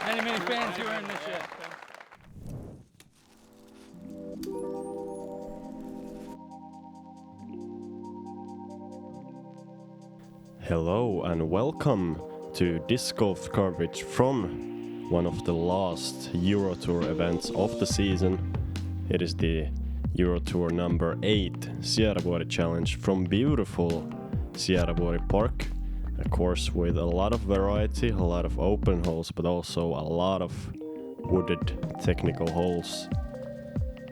Many fans here in the chat. Hello and welcome to disc golf coverage from one of the last Euro Tour events of the season. It is the Euro Tour number 8 Sieravuori Challenge from beautiful Sieravuori Park. A course with a lot of variety, a lot of open holes, but also a lot of wooded technical holes.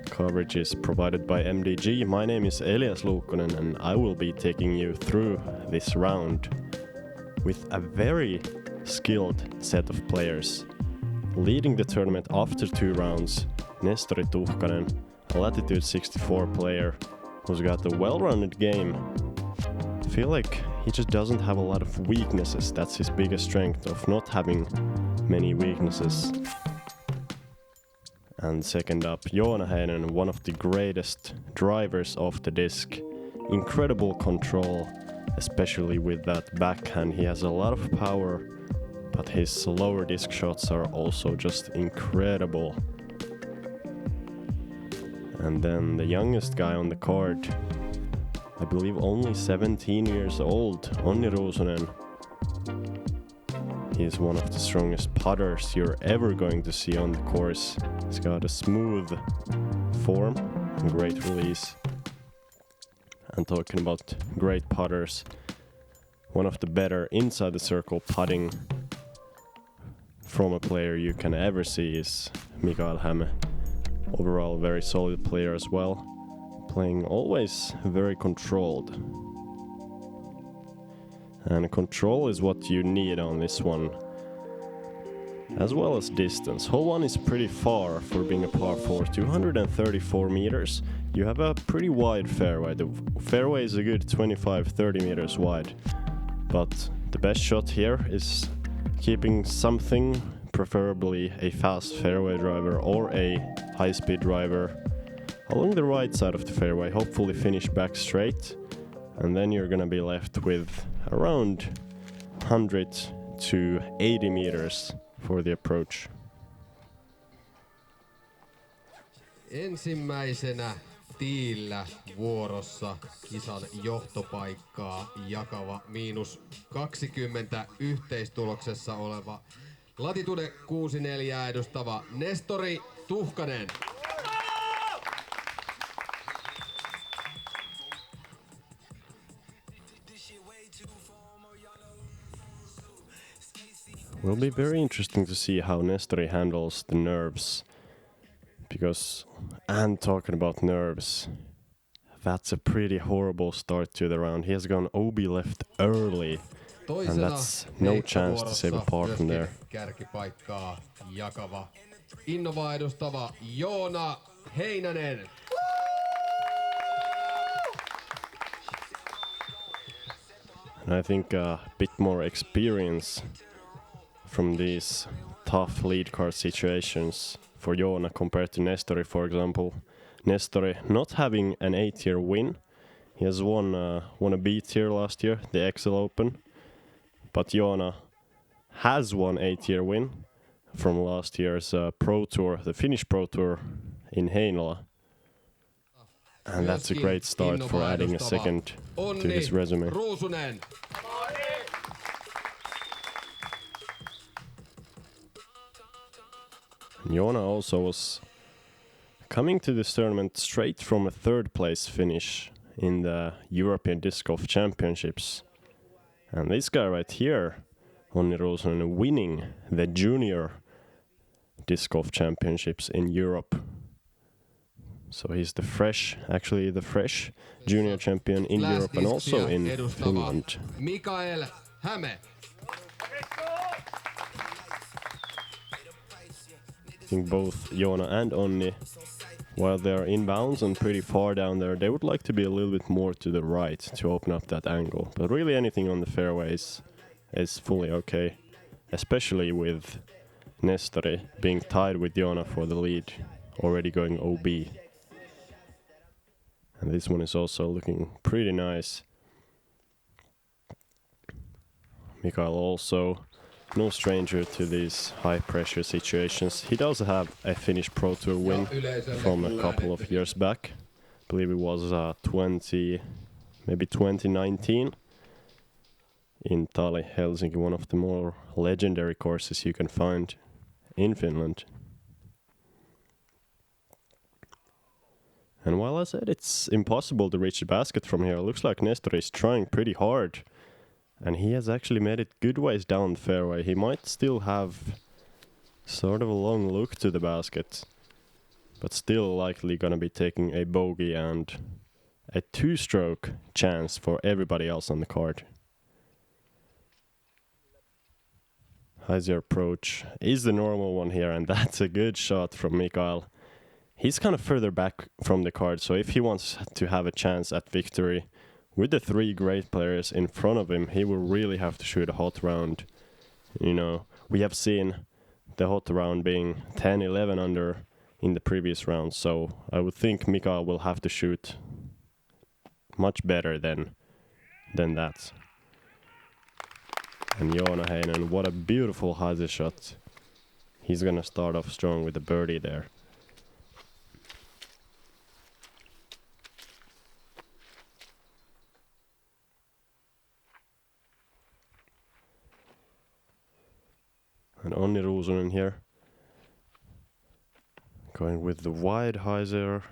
Coverage is provided by MDG. My name is Elias Luukkonen and I will be taking you through this round with a very skilled set of players. Leading the tournament after 2 rounds, Nestori Tuhkanen, a Latitude 64 player who's got a well-rounded game. I feel like he just doesn't have a lot of weaknesses. That's his biggest strength, of not having many weaknesses. And second up, Joona Heinänen, one of the greatest drivers of the disc. Incredible control, especially with that backhand. He has a lot of power, but his lower disc shots are also just incredible. And then the youngest guy on the card, I believe only 17 years old, Onnu Ruusunen. He's one of the strongest putters you're ever going to see on the course. He's got a smooth form and great release. And talking about great putters, one of the better inside the circle putting from a player you can ever see is Mikael Häme. Overall, very solid player as well, playing always very controlled. And control is what you need on this one, as well as distance. Hole 1 is pretty far for being a par 4, 234 meters. You have a pretty wide fairway. The fairway is a good 25-30 meters wide, but the best shot here is keeping something, preferably a fast fairway driver or a high-speed driver, along the right side of the fairway, hopefully finish back straight, and then you're gonna be left with around 100 to 80 meters for the approach. Ensimmäisenä tiillä vuorossa kisan johtopaikkaa jakava -20 yhteistuloksessa oleva Latitude 64 edustava Nestori Tuhkanen. Will be very interesting to see how Nestori handles the nerves, because, and talking about nerves, that's a pretty horrible start to the round. He has gone OB left early, and that's no chance to save a par from there. Kärkipaikkaa jakava Innovaa edustava Joona Heinänen. And I think a bit more experience from these tough lead card situations for Joona compared to Nestori, for example. Nestori not having an 8-year win. He has won a B tier last year, the Excel Open. But Joona has one 8-year win from last year's Pro Tour, the Finnish Pro Tour in Heinänen. And that's a great start for adding a second to his resume. Ruusunen. Joona also was coming to this tournament straight from a 3rd place finish in the European Disc Golf Championships. And this guy right here, Onnu Ruusunen, winning the Junior Disc Golf Championships in Europe. So he's the fresh junior champion in Europe and also in Finland. Mikael, Häme. I think both Joona and Onni, while they're inbounds and pretty far down there, they would like to be a little bit more to the right to open up that angle. But really anything on the fairways is fully okay, especially with Nestori being tied with Joona for the lead, already going OB. And this one is also looking pretty nice. Mikael also no stranger to these high pressure situations. He does have a Finnish Pro Tour win from a couple of years back. I believe it was 2019 in Tali, Helsinki, one of the more legendary courses you can find in Finland. And while I said it's impossible to reach the basket from here, it looks like Nestori is trying pretty hard. And he has actually made it good ways down the fairway. He might still have sort of a long look to the basket, but still likely gonna be taking a bogey and a two-stroke chance for everybody else on the card. Heiser approach is the normal one here, and that's a good shot from Mikael. He's kind of further back from the card, so if he wants to have a chance at victory with the three great players in front of him, he will really have to shoot a hot round. You know, we have seen the hot round being 10-11 under in the previous round, so I would think Mikael will have to shoot much better than that. And Joona Heinänen, what a beautiful Heiser shot. He's gonna start off strong with a birdie there. And Onnu Ruusunen here. Going with the wide Heiser.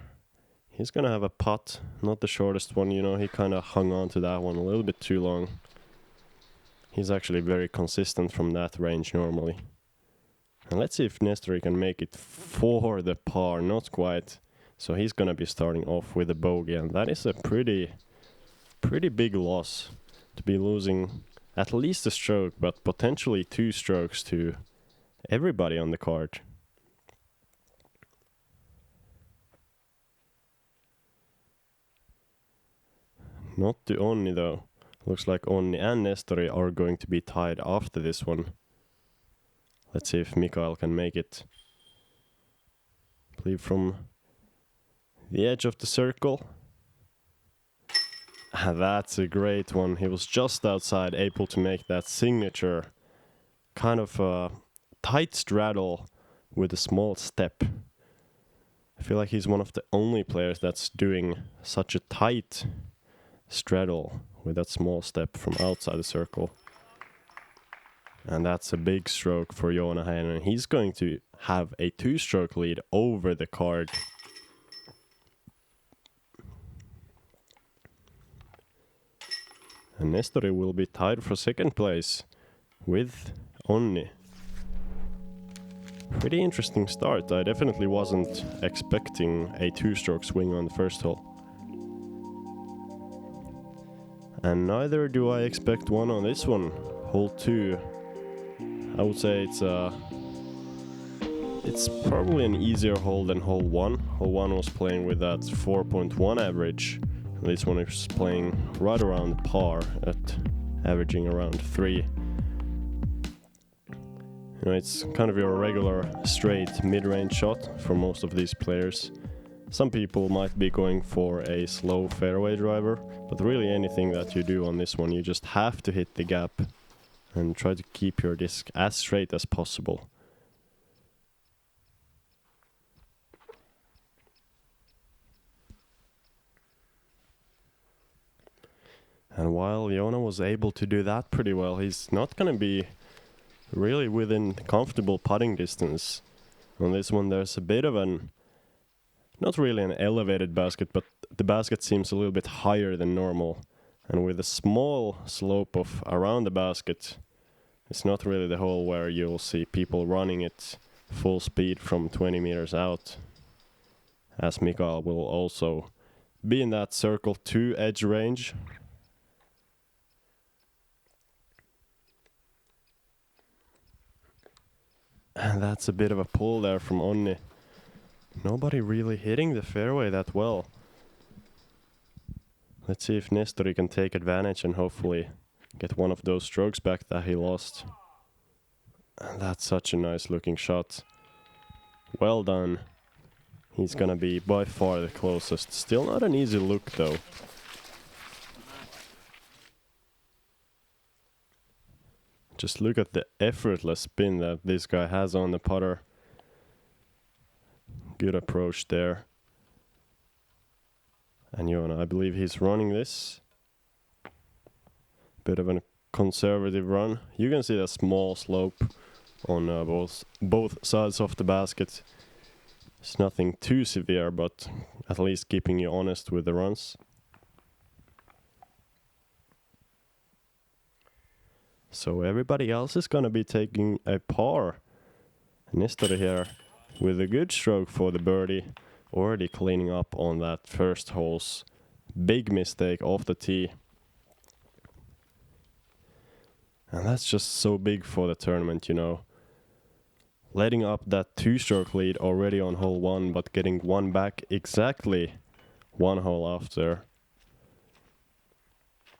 He's gonna have a putt, not the shortest one, you know, he kinda hung on to that one a little bit too long. He's actually very consistent from that range normally. And let's see if Nestori can make it for the par, not quite. So he's gonna be starting off with a bogey, and that is a pretty big loss to be losing at least a stroke, but potentially two strokes to everybody on the card. Not to Onnu though. Looks like Onnu and Nestori are going to be tied after this one. Let's see if Mikael can make it. I believe from the edge of the circle. That's a great one. He was just outside, able to make that signature kind of a tight straddle with a small step. I feel like he's one of the only players that's doing such a tight straddle with that small step from outside the circle. And that's a big stroke for Joona Heinänen. He's going to have a two-stroke lead over the card. And Nestori will be tied for second place with Onnu. Pretty interesting start. I definitely wasn't expecting a two-stroke swing on the first hole. And neither do I expect one on this one. Hole 2. I would say it's probably an easier hole than hole 1. Hole 1 was playing with that 4.1 average. This one is playing right around par at averaging around 3. You know, it's kind of your regular straight mid-range shot for most of these players. Some people might be going for a slow fairway driver, but really anything that you do on this one, you just have to hit the gap and try to keep your disc as straight as possible. And while Joona was able to do that pretty well, he's not going to be really within comfortable putting distance. On this one there's a bit of not really an elevated basket, but the basket seems a little bit higher than normal. And with a small slope of around the basket, it's not really the hole where you'll see people running it full speed from 20 meters out. As Mikael will also be in that circle 2 edge range. And that's a bit of a pull there from Onnu. Nobody really hitting the fairway that well. Let's see if Nestori can take advantage and hopefully get one of those strokes back that he lost. And that's such a nice looking shot. Well done. He's gonna be by far the closest. Still not an easy look though. Just look at the effortless spin that this guy has on the putter. Good approach there. And Joona, I believe he's running this. Bit of a conservative run. You can see the small slope on both sides of the basket. It's nothing too severe, but at least keeping you honest with the runs. So everybody else is gonna be taking a par. Nestori here with a good stroke for the birdie, already cleaning up on that first hole's big mistake off the tee. And that's just so big for the tournament, you know. Letting up that 2-stroke lead already on hole 1, but getting one back exactly one hole after.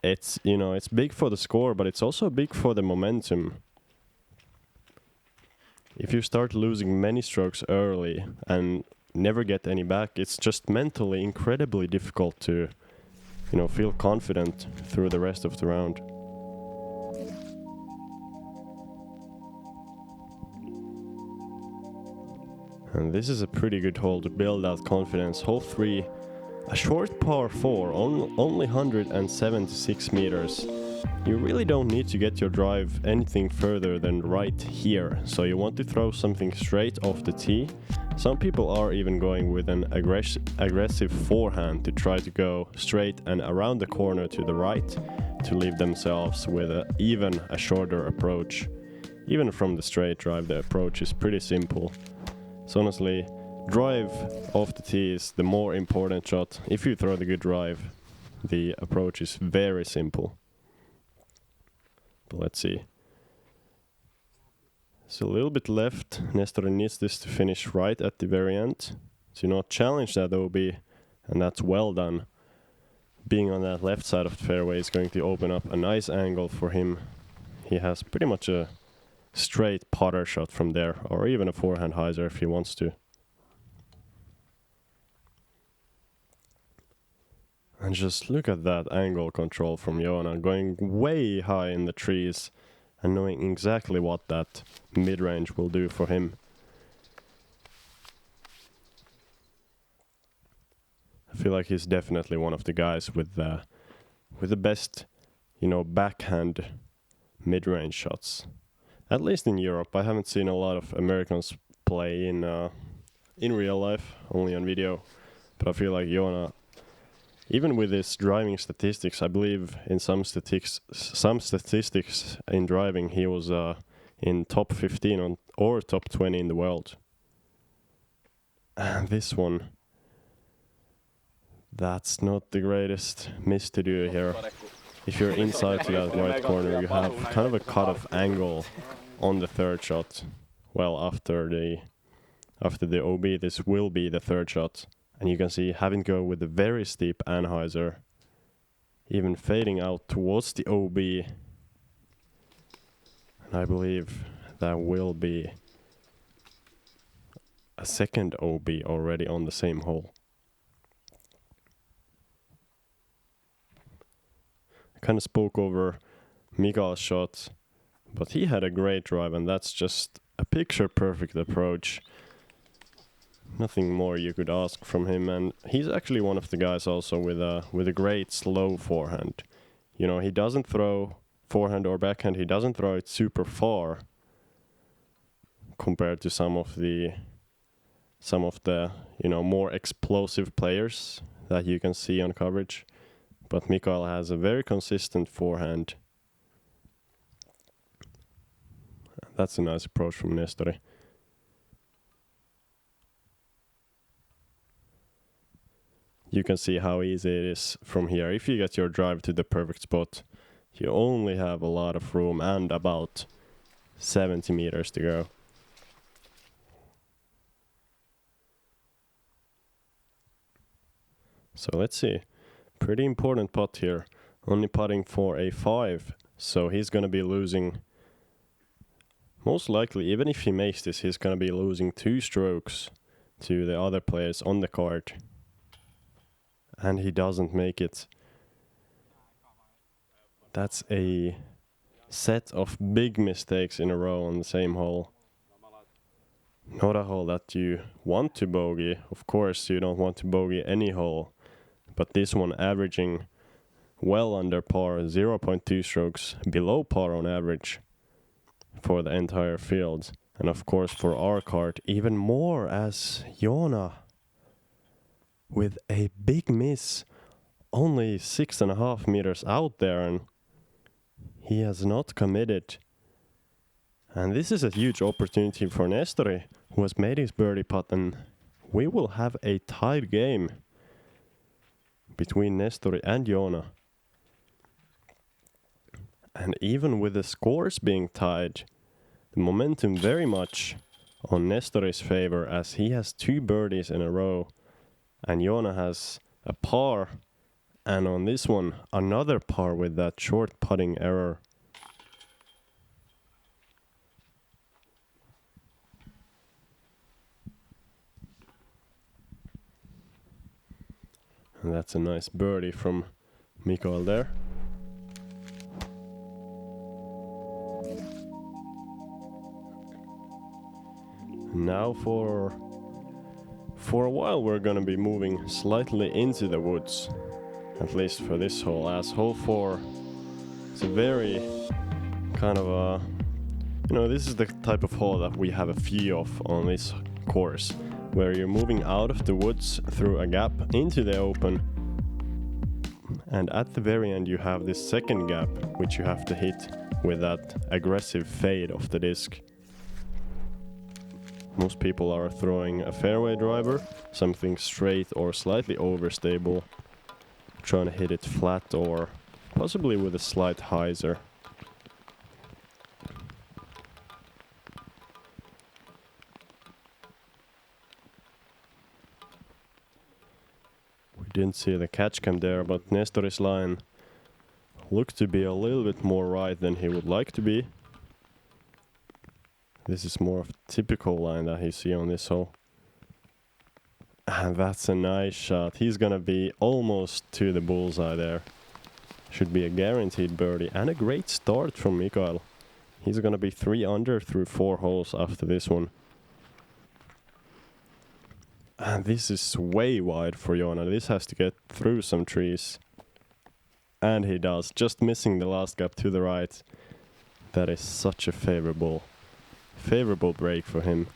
It's, you know, it's big for the score, but it's also big for the momentum. If you start losing many strokes early and never get any back, it's just mentally incredibly difficult to, you know, feel confident through the rest of the round. And this is a pretty good hole to build that confidence. Hole 3, a short par 4, only 176 meters. You really don't need to get your drive anything further than right here. So you want to throw something straight off the tee. Some people are even going with an aggressive forehand to try to go straight and around the corner to the right to leave themselves with even a shorter approach. Even from the straight drive, the approach is pretty simple. So honestly, drive off the tee is the more important shot. If you throw the good drive, the approach is very simple. But let's see. So a little bit left. Nestori needs this to finish right at the very end. To not challenge that OB, and that's well done. Being on that left side of the fairway is going to open up a nice angle for him. He has pretty much a straight putter shot from there, or even a forehand hyzer if he wants to. And just look at that angle control from Joona, going way high in the trees and knowing exactly what that mid-range will do for him. I feel like he's definitely one of the guys with the best, you know, backhand mid-range shots. At least in Europe. I haven't seen a lot of Americans play in real life, only on video. But I feel like Joona, even with his driving statistics, I believe in some statistics in driving, he was in top 15 or top 20 in the world. And this one, that's not the greatest miss to do here. If you're inside to that right corner, you have kind of a cut-off angle on the third shot. Well, after the OB, this will be the third shot. And you can see having to go with a very steep anhyzer, even fading out towards the OB. And I believe that will be a second OB already on the same hole. I kind of spoke over Mikael's shot, but he had a great drive, and that's just a picture-perfect approach. Nothing more you could ask from him, and he's actually one of the guys also with a great slow forehand. You know, he doesn't throw forehand or backhand, he doesn't throw it super far compared to some of the you know, more explosive players that you can see on coverage. But Mikael has a very consistent forehand. That's a nice approach from Nestori. You can see how easy it is from here. If you get your drive to the perfect spot, you only have a lot of room and about 70 meters to go. So let's see. Pretty important putt here. Only putting for a 5. So he's going to be losing. Most likely, even if he makes this, he's going to be losing 2 strokes to the other players on the card. And he doesn't make it. That's a set of big mistakes in a row on the same hole. Not a hole that you want to bogey. Of course, you don't want to bogey any hole. But this one averaging well under par, 0.2 strokes below par on average for the entire field. And of course for our card, even more, as Joona with a big miss, only 6.5 meters out there, and he has not committed. And this is a huge opportunity for Nestori, who has made his birdie putt, and we will have a tied game between Nestori and Joona. And even with the scores being tied, the momentum very much on Nestori's favor, as he has 2 birdies in a row and Joona has a par, and on this one another par with that short putting error. And that's a nice birdie from Mikael there. Now for a while we're gonna be moving slightly into the woods, at least for this hole, as hole 4 is a very kind of a, this is the type of hole that we have a few of on this course, where you're moving out of the woods through a gap into the open, and at the very end you have this second gap which you have to hit with that aggressive fade of the disc. Most people are throwing a fairway driver, something straight or slightly overstable, trying to hit it flat or possibly with a slight hyzer. We didn't see the catch cam there, but Nestori's line looked to be a little bit more right than he would like to be. This is more of a typical line that you see on this hole. And that's a nice shot. He's gonna be almost to the bullseye there. Should be a guaranteed birdie, and a great start from Mikael. He's gonna be 3 under through 4 holes after this one. And this is way wide for Joona. This has to get through some trees. And he does, just missing the last gap to the right. That is such a favorable break for him.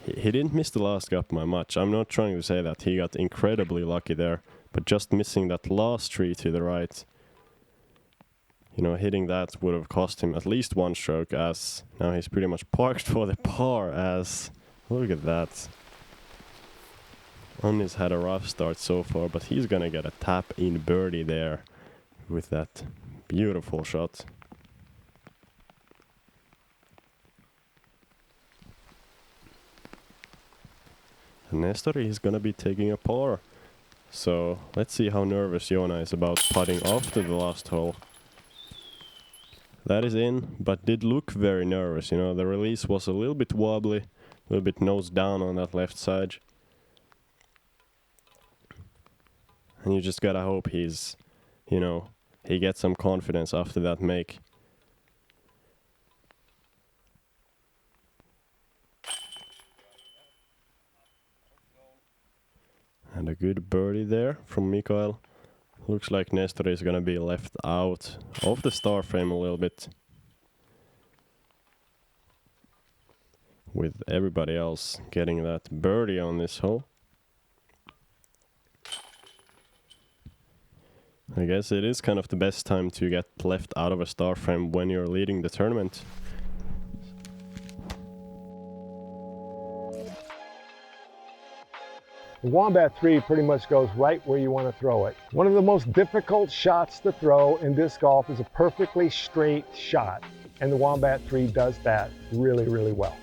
He didn't miss the last gap by much. I'm not trying to say that he got incredibly lucky there, but just missing that last tree to the right, hitting that would have cost him at least 1 stroke, as now he's pretty much parked for the par. As look at that. Onnu's had a rough start so far, but he's gonna get a tap in birdie there with that beautiful shot. And Nestori is gonna be taking a par. So let's see how nervous Joona is about putting after the last hole. That is in, but did look very nervous. The release was a little bit wobbly, a little bit nose down on that left side. And you just gotta hope he's, he gets some confidence after that make. And a good birdie there from Mikael. Looks like Nestori is gonna be left out of the star frame a little bit, with everybody else getting that birdie on this hole. I guess it is kind of the best time to get left out of a star frame when you're leading the tournament. The Wombat 3 pretty much goes right where you want to throw it. One of the most difficult shots to throw in disc golf is a perfectly straight shot, and the Wombat 3 does that really, really well.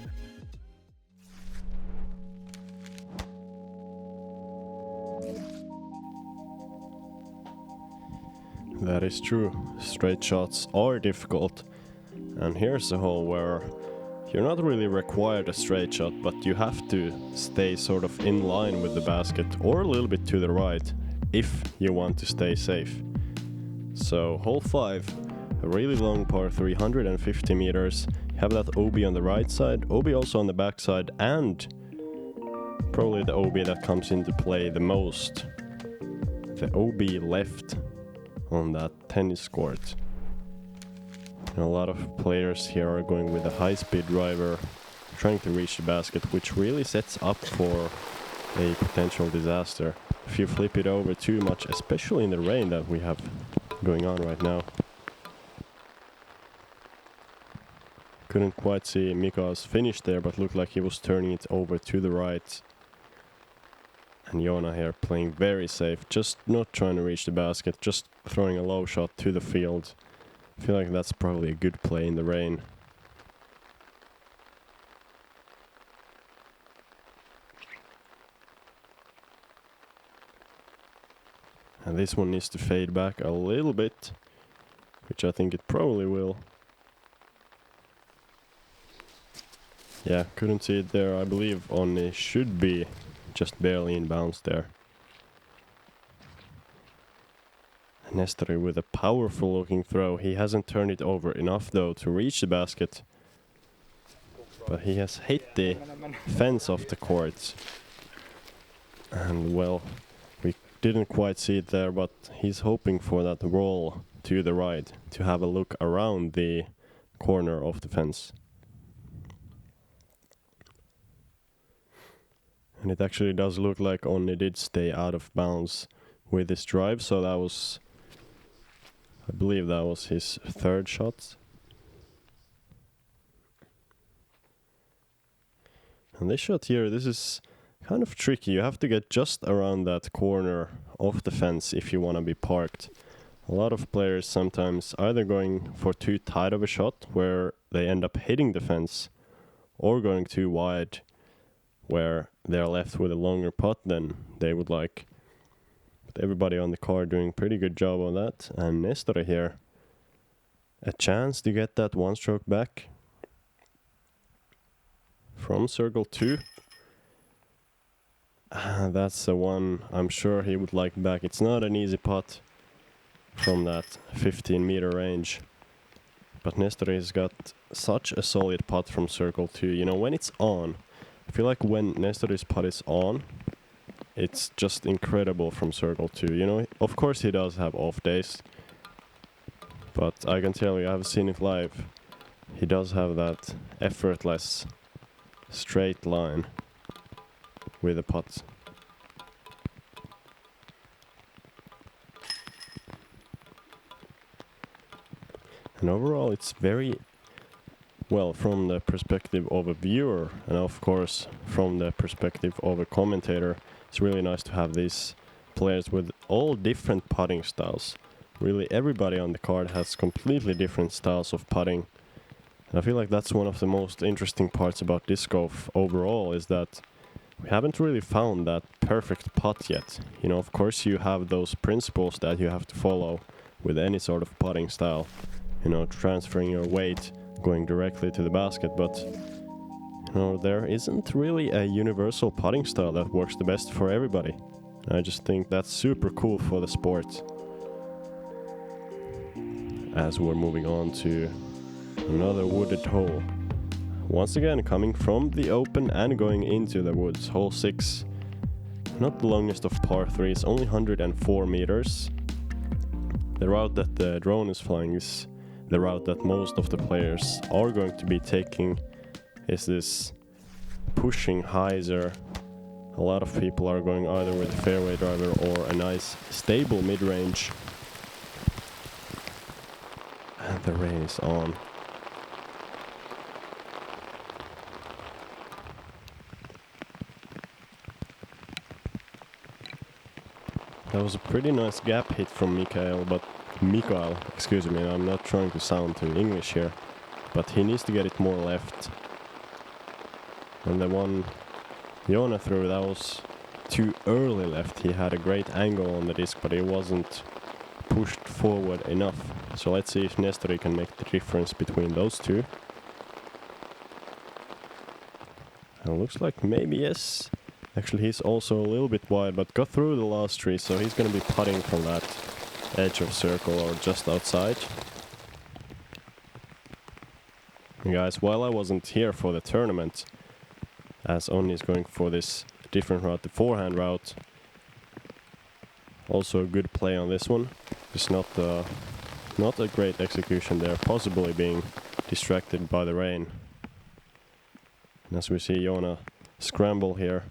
That is true. Straight shots are difficult. And here's a hole where you're not really required a straight shot, but you have to stay sort of in line with the basket or a little bit to the right if you want to stay safe. So hole 5, A really long par, 350 meters. You have that OB on the right side, OB also on the back side, and probably the OB that comes into play the most. The OB left on that tennis court. And a lot of players here are going with a high-speed driver, trying to reach the basket, which really sets up for a potential disaster if you flip it over too much, especially in the rain that we have going on right now. Couldn't quite see Mikael's finish there, but looked like he was turning it over to the right. And Joona here playing very safe, just not trying to reach the basket, just throwing a low shot to the field. I feel like that's probably a good play in the rain. And this one needs to fade back a little bit, which I think it probably will. Yeah, couldn't see it there. I believe Onnu should be just barely in bounds there. Nestori with a powerful looking throw. He hasn't turned it over enough though to reach the basket. But he has hit the fence of the court. And well, we didn't quite see it there, but he's hoping for that roll to the right to have a look around the corner of the fence. And it actually does look like Onnu did stay out of bounds with his drive, so that was, I believe that was his third shot. And this shot here, this is kind of tricky. You have to get just around that corner of the fence if you want to be parked. A lot of players sometimes either going for too tight of a shot where they end up hitting the fence, or going too wide where they're left with a longer putt than they would like. But everybody on the card doing pretty good job on that. And Nestori here, a chance to get that one stroke back from circle 2. That's the one I'm sure he would like back. It's not an easy putt from that 15-meter range. But Nestori has got such a solid putt from circle 2. You know, when it's on, I feel like when Nestori's putt is on, it's just incredible from circle 2. You know, of course he does have off days, but I can tell you, I've seen it live. He does have that effortless straight line with the putt. And overall, it's very well, from the perspective of a viewer, and of course from the perspective of a commentator, it's really nice to have these players with all different putting styles. Really, everybody on the card has completely different styles of putting. And I feel like that's one of the most interesting parts about disc golf overall, is that we haven't really found that perfect putt yet. You know, of course you have those principles that you have to follow with any sort of putting style. You know, transferring your weight, going directly to the basket, but you know, there isn't really a universal putting style that works the best for everybody. And I just think that's super cool for the sport. As we're moving on to another wooded hole. Once again, coming from the open and going into the woods, hole 6. Not the longest of par 3s, only 104 meters. The route that the drone is flying is the route that most of the players are going to be taking, is this pushing hyzer. A lot of people are going either with a fairway driver or a nice stable mid-range. And the rain is on. That was a pretty nice gap hit from Mikael, excuse me, I'm not trying to sound too English here, but he needs to get it more left. And the one Joona threw, that was too early left. He had a great angle on the disc, but it wasn't pushed forward enough. So let's see if Nestori can make the difference between those two. And it looks like maybe yes. Actually, he's also a little bit wide, but got through the last tree, so he's going to be putting from that edge of circle or just outside. Guys, while I wasn't here for the tournament, as Onnu is going for this different route, the forehand route, also a good play on this one. Just not a great execution there, possibly being distracted by the rain. And as we see Joona scramble here,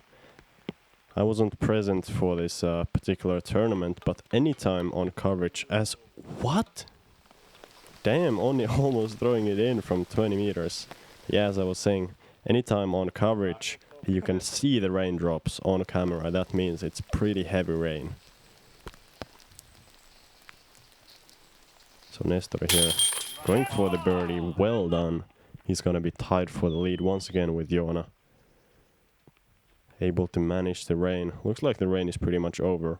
I wasn't present for this particular tournament, but anytime on coverage as... What? Damn, Onnu almost throwing it in from 20 meters. Yeah, as I was saying, anytime on coverage you can see the raindrops on camera, that means it's pretty heavy rain. So Nestori here, going for the birdie, well done. He's gonna be tied for the lead once again with Joona. Able to manage the rain. Looks like the rain is pretty much over.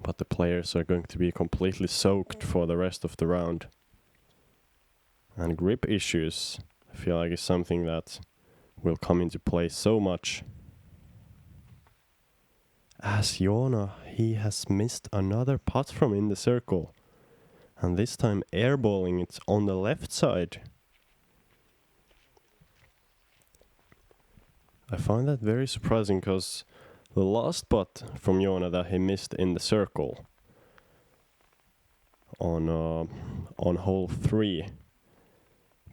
But the players are going to be completely soaked for the rest of the round. And grip issues, I feel like is something that will come into play so much. As Joona, he has missed another putt from in the circle. And this time airballing it on the left side. I find that very surprising because the last putt from Joona that he missed in the circle on hole 3, I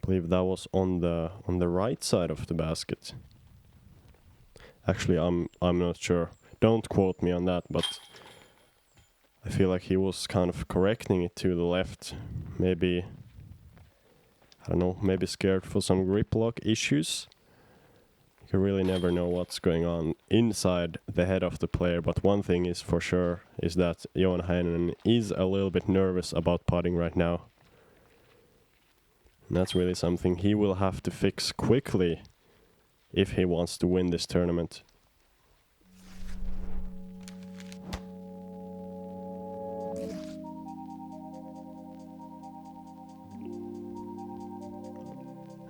believe that was on the right side of the basket. Actually, I'm not sure. Don't quote me on that, but I feel like he was kind of correcting it to the left. Maybe, I don't know, maybe scared for some grip lock issues. You really never know what's going on inside the head of the player, but one thing is for sure is that Joona Heinänen is a little bit nervous about putting right now. And that's really something he will have to fix quickly if he wants to win this tournament.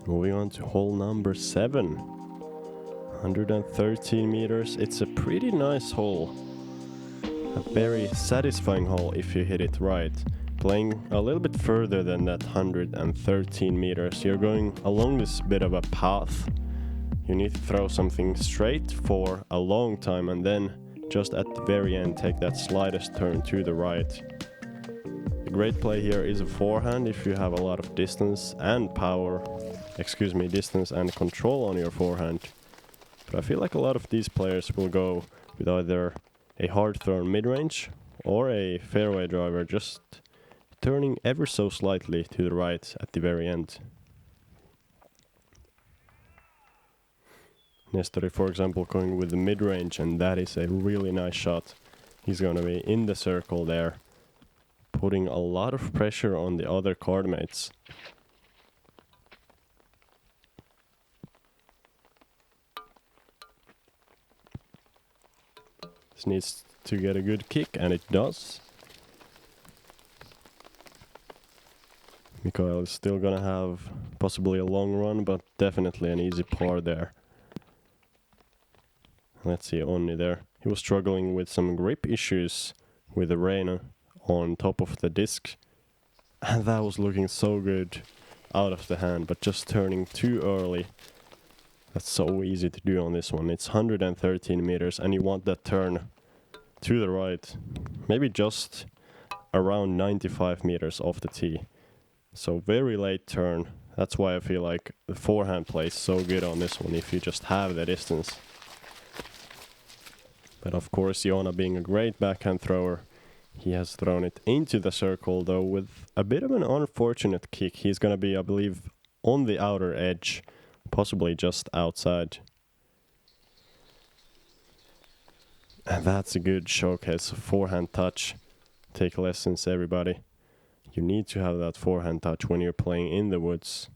Moving on to hole number 7. 113 meters. It's a pretty nice hole. A very satisfying hole if you hit it right. Playing a little bit further than that 113 meters. You're going along this bit of a path. You need to throw something straight for a long time and then just at the very end take that slightest turn to the right. A great play here is a forehand if you have a lot of distance and distance and control on your forehand. But I feel like a lot of these players will go with either a hard thrown mid-range or a fairway driver, just turning ever so slightly to the right at the very end. Nestori, for example, going with the mid-range, and that is a really nice shot. He's going to be in the circle there, putting a lot of pressure on the other card mates. This needs to get a good kick, and it does. Mikael is still gonna have possibly a long run, but definitely an easy par there. Let's see Onnu there. He was struggling with some grip issues with the rain on top of the disc. And that was looking so good out of the hand, but just turning too early. That's so easy to do on this one. It's 113 meters and you want that turn to the right. Maybe just around 95 meters off the tee. So very late turn. That's why I feel like the forehand plays so good on this one if you just have the distance. But of course Joona being a great backhand thrower, he has thrown it into the circle though with a bit of an unfortunate kick. He's gonna be, I believe, on the outer edge, possibly just outside. And that's a good showcase of forehand touch. Take lessons, everybody. You need to have that forehand touch when you're playing in the woods.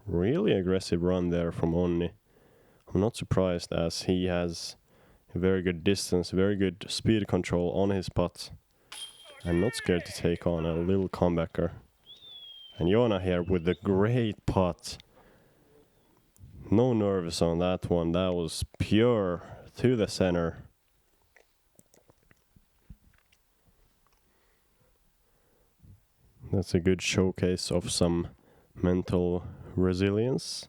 Really aggressive run there from Onnu. I'm not surprised as he has a very good distance, very good speed control on his putt. And not scared to take on a little comebacker. And Joona here with the great putt. No nerves on that one. That was pure to the center. That's a good showcase of some mental resilience.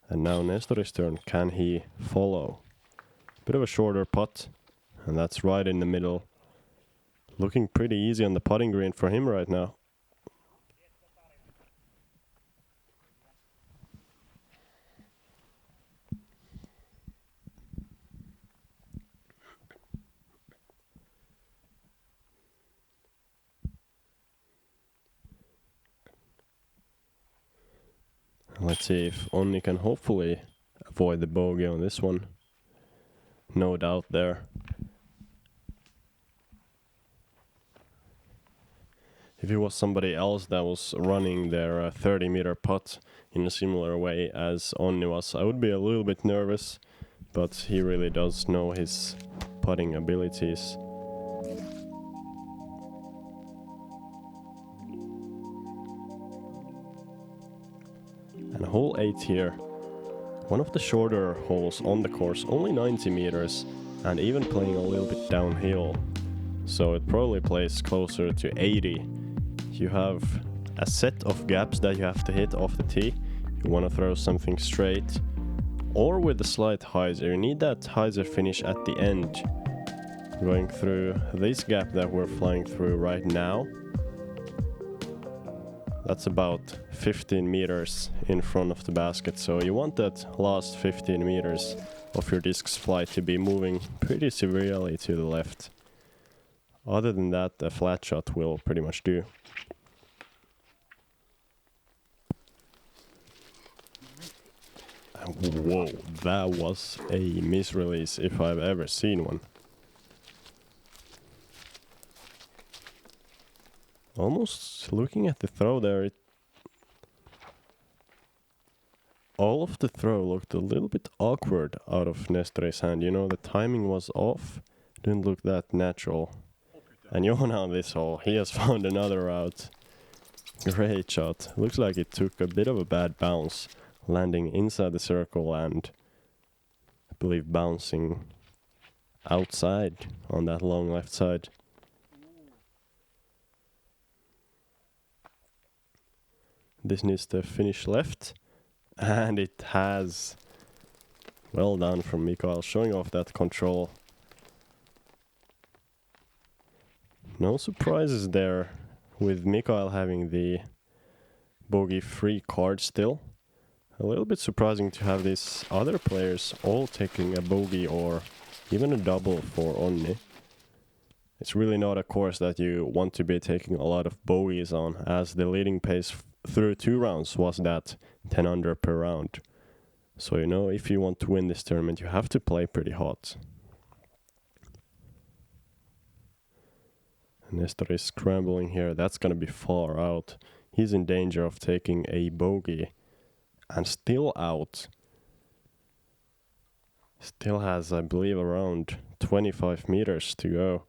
And now Nestori's turn. Can he follow? Bit of a shorter putt, and that's right in the middle. Looking pretty easy on the putting green for him right now. Let's see if Onnu can hopefully avoid the bogey on this one. No doubt there. If it was somebody else that was running their 30-meter putt in a similar way as Onnu was, I would be a little bit nervous, but he really does know his putting abilities. And hole 8 here, one of the shorter holes on the course, only 90 meters, and even playing a little bit downhill. So it probably plays closer to 80. You have a set of gaps that you have to hit off the tee. You want to throw something straight, or with a slight hyzer. You need that hyzer finish at the end. Going through this gap that we're flying through right now, that's about 15 meters in front of the basket, so you want that last 15 meters of your disc's flight to be moving pretty severely to the left. Other than that, a flat shot will pretty much do. Whoa, that was a misrelease if I've ever seen one. Almost looking at the throw there, all of the throw looked a little bit awkward out of Nestori's hand. You know, the timing was off, didn't look that natural. And Joona on this hole, he has found another route. Great shot. Looks like it took a bit of a bad bounce, landing inside the circle and I believe bouncing outside on that long left side. This needs to finish left, and it has. Well done from Mikael, showing off that control. No surprises there, with Mikael having the bogey-free card still. A little bit surprising to have these other players all taking a bogey or even a double for Onnu. It's really not a course that you want to be taking a lot of bogeys on, as the leading pace through 2 rounds was that 10 under per round. So you know, if you want to win this tournament, you have to play pretty hot. Nestor is scrambling here. That's gonna be far out. He's in danger of taking a bogey. And still out. Still has, I believe, around 25 meters to go.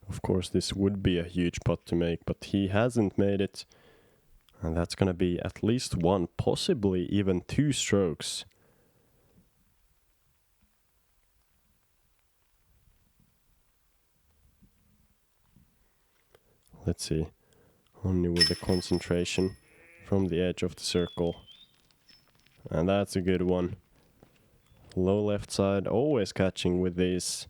Of course, this would be a huge putt to make, but he hasn't made it. And that's gonna be at least 1, possibly even 2 strokes. Let's see. Only with the concentration from the edge of the circle. And that's a good one. Low left side, always catching with these.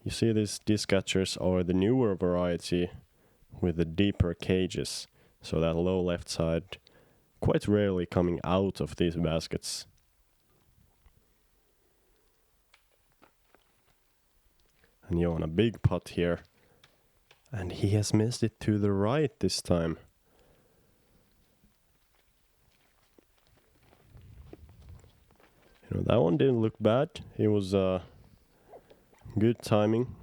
You see these disc catchers are the newer variety with the deeper cages. So that low left side quite rarely coming out of these baskets. And Joona, big putt here. And he has missed it to the right this time. You know, that one didn't look bad. It was good timing.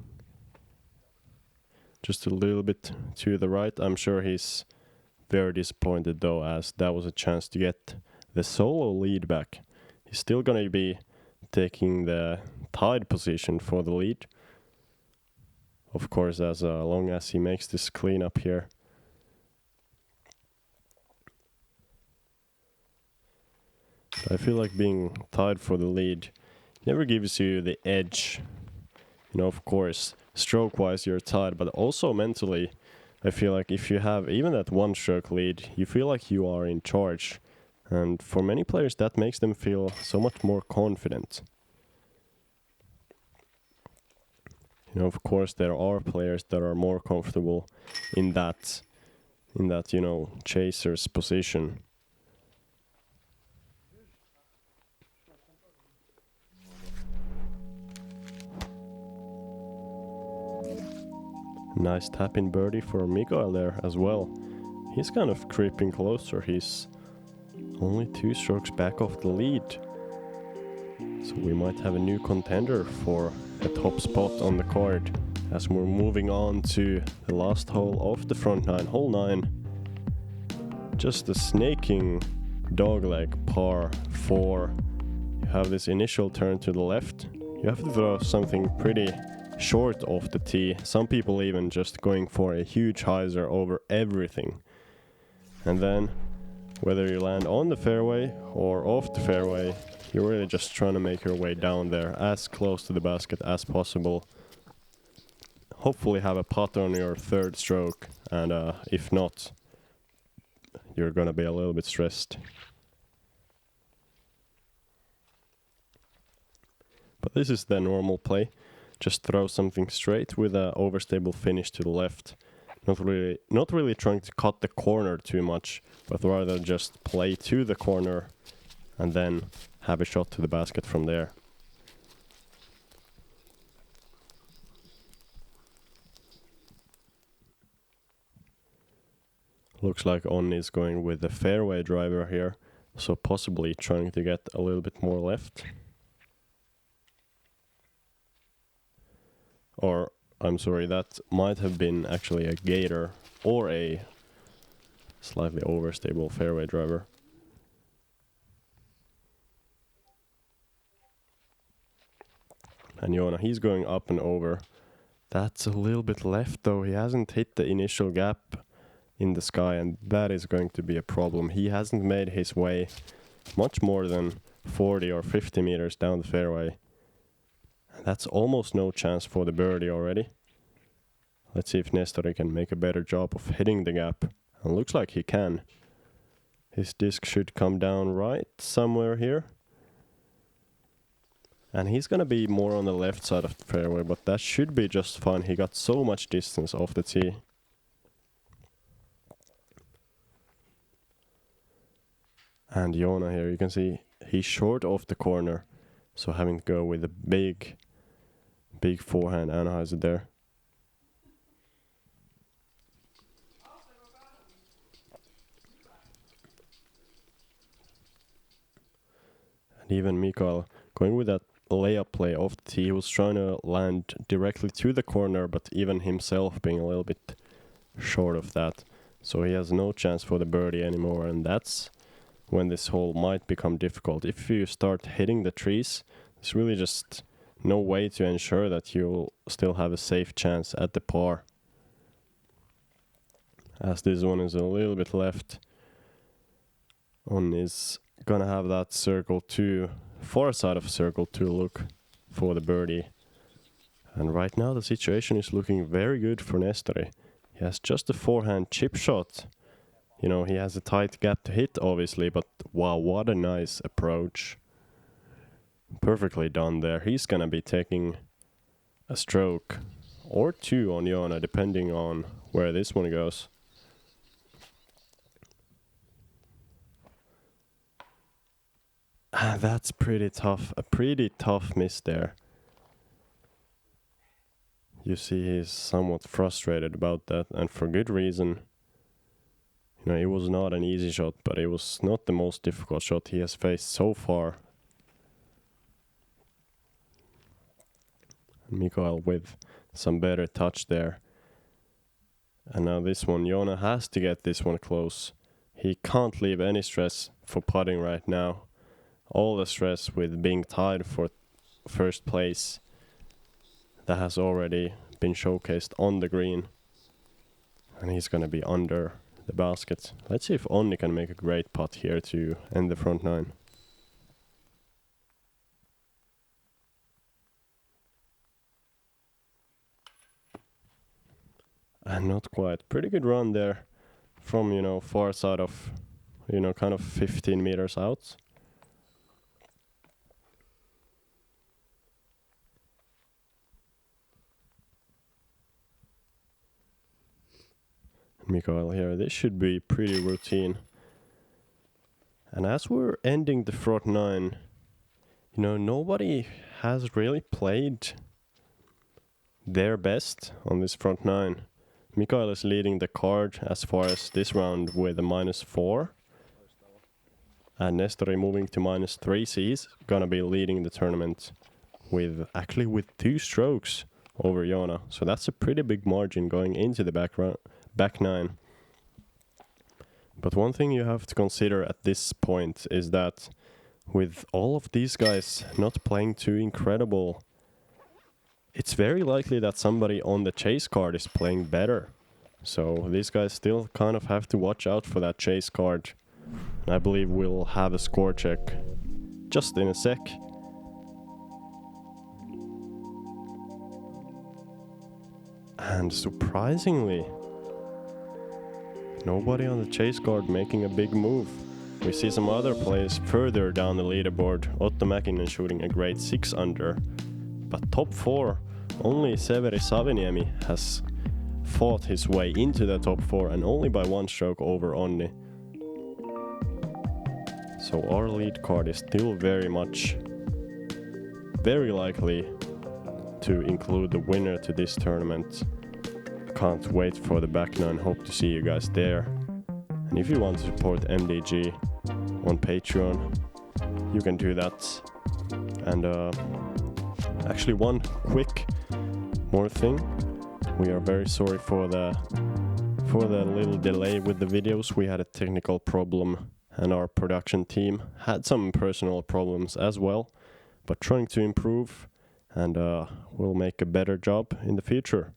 Just a little bit to the right. I'm sure he's very disappointed though, as that was a chance to get the solo lead back. He's still gonna be taking the tied position for the lead. Of course, as long as he makes this cleanup here. I feel like being tied for the lead never gives you the edge. You know, of course, stroke-wise you're tied, but also mentally, I feel like if you have even that one stroke lead, you feel like you are in charge. And for many players, that makes them feel so much more confident. You know, of course, there are players that are more comfortable in that, you know, chaser's position. Nice tap-in birdie for Mikael there as well. He's kind of creeping closer. He's only 2 strokes back off the lead. So we might have a new contender for a top spot on the card as we're moving on to the last hole of the front 9, hole 9. Just a snaking dogleg par 4. You have this initial turn to the left. You have to throw something pretty short off the tee. Some people even just going for a huge hyzer over everything. And then whether you land on the fairway or off the fairway, you're really just trying to make your way down there as close to the basket as possible. Hopefully have a putt on your 3rd stroke, and if not, you're gonna be a little bit stressed. But this is the normal play. Just throw something straight with an overstable finish to the left. Not really trying to cut the corner too much, but rather just play to the corner and then have a shot to the basket from there. Looks like Onnu is going with the fairway driver here, so possibly trying to get a little bit more left. Or, I'm sorry, that might have been actually a gator or a slightly overstable fairway driver. And Joona, he's going up and over. That's a little bit left though. He hasn't hit the initial gap in the sky, and that is going to be a problem. He hasn't made his way much more than 40 or 50 meters down the fairway. That's almost no chance for the birdie already. Let's see if Nestori can make a better job of hitting the gap. And looks like he can. His disc should come down right somewhere here. And he's gonna be more on the left side of the fairway, but that should be just fine. He got so much distance off the tee. And Joona here, you can see he's short off the corner. So having to go with a big forehand anhyzer there. And even Mikael going with that layup play off the tee. He was trying to land directly to the corner, but even himself being a little bit short of that. So he has no chance for the birdie anymore, and that's when this hole might become difficult. If you start hitting the trees, there's really just no way to ensure that you'll still have a safe chance at the par. As this one is a little bit left, Onnu is gonna have that circle 2, far side of circle 2 look for the birdie. And right now the situation is looking very good for Nestori. He has just a forehand chip shot. You know, he has a tight gap to hit obviously, but wow, what a nice approach. Perfectly done there. He's gonna be taking a stroke or 2 on Joona, depending on where this one goes. That's pretty tough. A pretty tough miss there. You see he's somewhat frustrated about that, and for good reason. You know, it was not an easy shot, but it was not the most difficult shot he has faced so far. Mikael with some better touch there. And now this one, Joona has to get this one close. He can't leave any stress for putting right now. All the stress with being tied for first place, that has already been showcased on the green. And he's gonna be under the basket. Let's see if Onnu can make a great putt here to end the front 9. And not quite. Pretty good run there from, far side of, kind of 15 meters out. Mikael here, this should be pretty routine. And as we're ending the front 9, nobody has really played their best on this front 9. Mikael is leading the card as far as this round with a -4. And Nestori moving to -3, so he's gonna be leading the tournament with 2 strokes over Joona. So that's a pretty big margin going into the back 9. But one thing you have to consider at this point is that with all of these guys not playing too incredible, it's very likely that somebody on the chase card is playing better. So these guys still kind of have to watch out for that chase card. And I believe we'll have a score check just in a sec. And surprisingly, nobody on the chase card making a big move. We see some other players further down the leaderboard. Otto Mäkinen shooting a great 6 under. But top 4, only Severi Saviniemi has fought his way into the top 4 and only by 1 stroke over Onnu. So our lead card is still very likely to include the winner to this tournament. Can't wait for the back 9, hope to see you guys there. And if you want to support MDG on Patreon, you can do that. And actually one quick more thing. We are very sorry for the little delay with the videos. We had a technical problem and our production team had some personal problems as well, but trying to improve, and we'll make a better job in the future.